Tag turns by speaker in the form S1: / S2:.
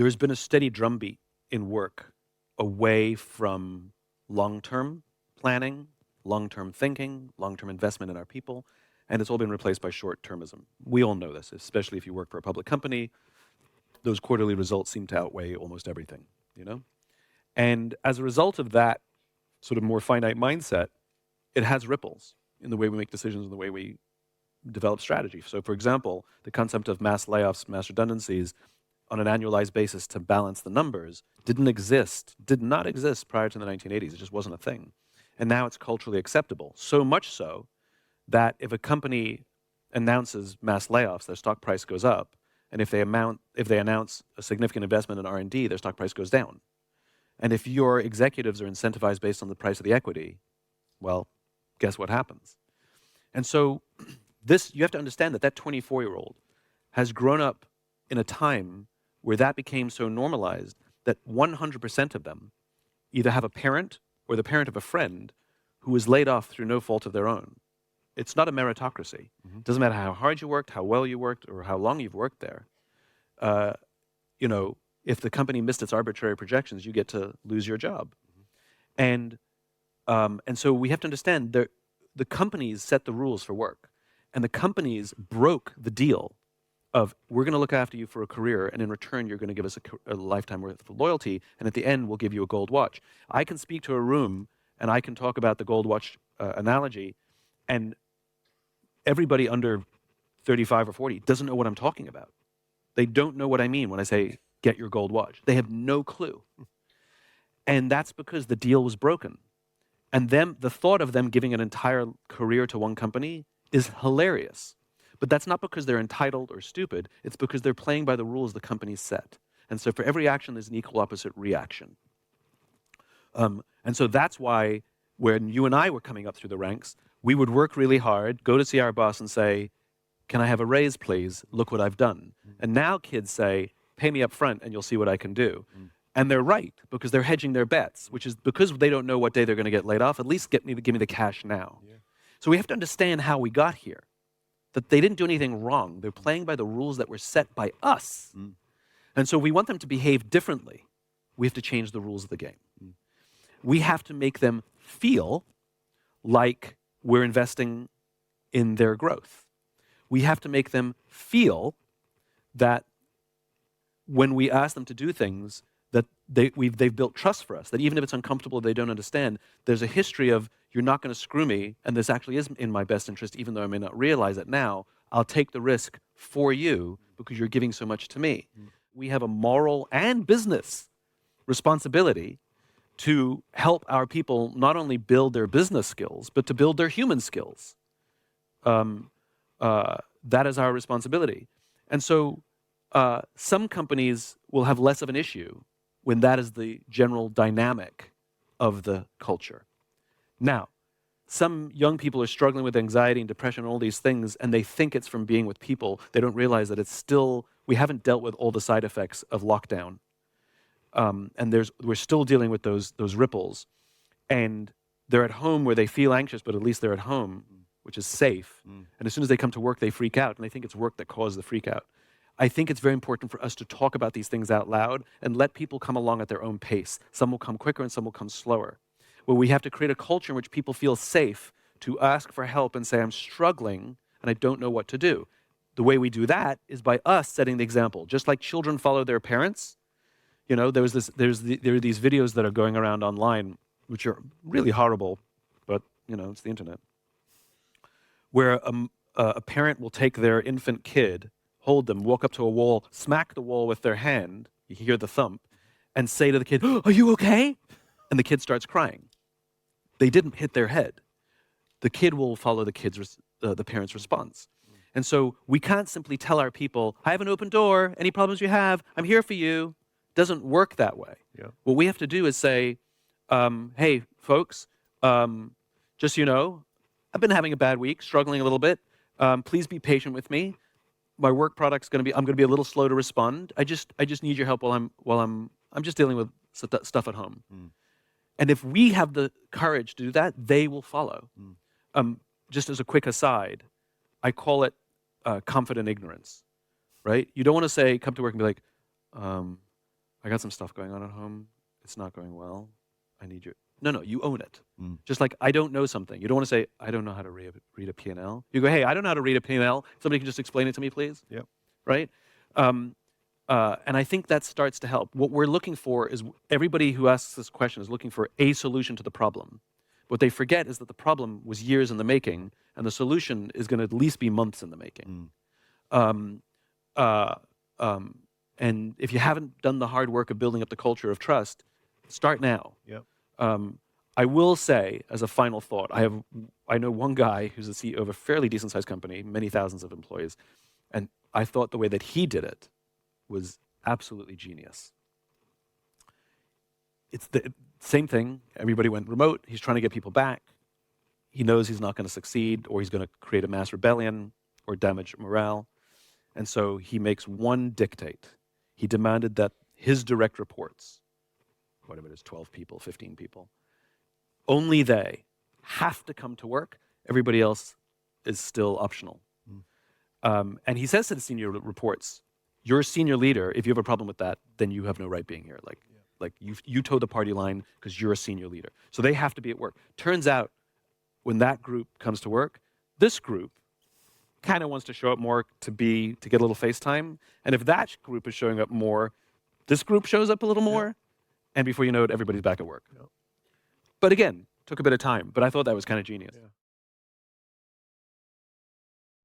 S1: there's been a steady drumbeat in work away from long-term planning, long-term thinking, long-term investment in our people, and it's all been replaced by short-termism. We all know this, especially if you work for a public company. Those quarterly results seem to outweigh almost everything, you know? And as a result of that sort of more finite mindset, it has ripples in the way we make decisions and the way we develop strategy. So for example, the concept of mass layoffs, mass redundancies on an annualized basis to balance the numbers did not exist prior to the 1980s. It just wasn't a thing. And now it's culturally acceptable. So much so that if a company announces mass layoffs, their stock price goes up. And if they announce a significant investment in R&D, their stock price goes down. And if your executives are incentivized based on the price of the equity, well, guess what happens? And so you have to understand that 24-year-old has grown up in a time where that became so normalized that 100% of them either have a parent or the parent of a friend who was laid off through no fault of their own. It's not a meritocracy. It doesn't matter how hard you worked, how well you worked, or how long you've worked there. You know, if the company missed its arbitrary projections, you get to lose your job. And so we have to understand the companies set the rules for work. And the companies broke the deal of, we're going to look after you for a career, and in return, you're going to give us a lifetime worth of loyalty, and at the end, we'll give you a gold watch. I can speak to a room, and I can talk about the gold watch analogy, and everybody under 35 or 40 doesn't know what I'm talking about. They don't know what I mean when I say, get your gold watch. They have no clue. And that's because the deal was broken. And the thought of them giving an entire career to one company is hilarious. But that's not because they're entitled or stupid. It's because they're playing by the rules the company set. And so for every action, there's an equal opposite reaction. And so that's why when you and I were coming up through the ranks, we would work really hard, go to see our boss and say, can I have a raise, please? Look what I've done. And now kids say, pay me up front and you'll see what I can do. And they're right, because they're hedging their bets, which is because they don't know what day they're going to get laid off, at least give me the cash now. Yeah. So we have to understand how we got here, that they didn't do anything wrong. They're playing by the rules that were set by us. And so we want them to behave differently. We have to change the rules of the game. We have to make them feel like we're investing in their growth. We have to make them feel that when we ask them to do things, that they've built trust for us, that even if it's uncomfortable, they don't understand, there's a history of, you're not going to screw me, and this actually is in my best interest, even though I may not realize it now. I'll take the risk for you because you're giving so much to me. We have a moral and business responsibility to help our people not only build their business skills, but to build their human skills. That is our responsibility. And so some companies will have less of an issue when that is the general dynamic of the culture. Now, some young people are struggling with anxiety and depression and all these things, and they think it's from being with people. They don't realize that it's still, we haven't dealt with all the side effects of lockdown. And we're still dealing with those ripples. And they're at home where they feel anxious, but at least they're at home, which is safe. And as soon as they come to work, they freak out, and they think it's work that caused the freak out. I think it's very important for us to talk about these things out loud and let people come along at their own pace. Some will come quicker and some will come slower. Where we have to create a culture in which people feel safe to ask for help and say, I'm struggling and I don't know what to do. The way we do that is by us setting the example. Just like children follow their parents, you know, there are these videos that are going around online, which are really horrible, but, you know, it's the internet, where a parent will take their infant kid, hold them, walk up to a wall, smack the wall with their hand, you hear the thump, and say to the kid, "Oh, are you okay?" And the kid starts crying. They didn't hit their head. The kid will follow the parent's response. And so we can't simply tell our people, I have an open door, any problems you have, I'm here for you. It doesn't work that way. Yeah. What we have to do is say, hey, folks, just so you know, I've been having a bad week, struggling a little bit. Please be patient with me. My work product's I'm going to be a little slow to respond. I just need your help while I'm just dealing with stuff at home. And if we have the courage to do that, they will follow. Just as a quick aside, I call it confident ignorance, right? You don't want to come to work and be like, I got some stuff going on at home. It's not going well. I need you. No, you own it. Just like I don't know something. You don't want to say, I don't know how to read a P&L. You go, hey, I don't know how to read a P&L. Somebody can just explain it to me, please?
S2: Yep.
S1: Right? And I think that starts to help. What we're looking for is everybody who asks this question is looking for a solution to the problem. What they forget is that the problem was years in the making, and the solution is going to at least be months in the making. And if you haven't done the hard work of building up the culture of trust, start now.
S2: Yep.
S1: I will say, as a final thought, I know one guy who's the CEO of a fairly decent-sized company, many thousands of employees, and I thought the way that he did it was absolutely genius. It's the same thing. Everybody went remote. He's trying to get people back. He knows he's not going to succeed, or he's going to create a mass rebellion or damage morale. And so he makes one dictate. He demanded that his direct reports, whatever it is, 12 people, 15 people, only they have to come to work. Everybody else is still optional. And he says to the senior reports, you're a senior leader. If you have a problem with that, then you have no right being here. Like you toe the party line because you're a senior leader. So they have to be at work. Turns out when that group comes to work, this group kind of wants to show up more to get a little face time. And if that group is showing up more, this group shows up a little more. And before you know it, everybody's back at work. But again, took a bit of time. But I thought that was kind of genius.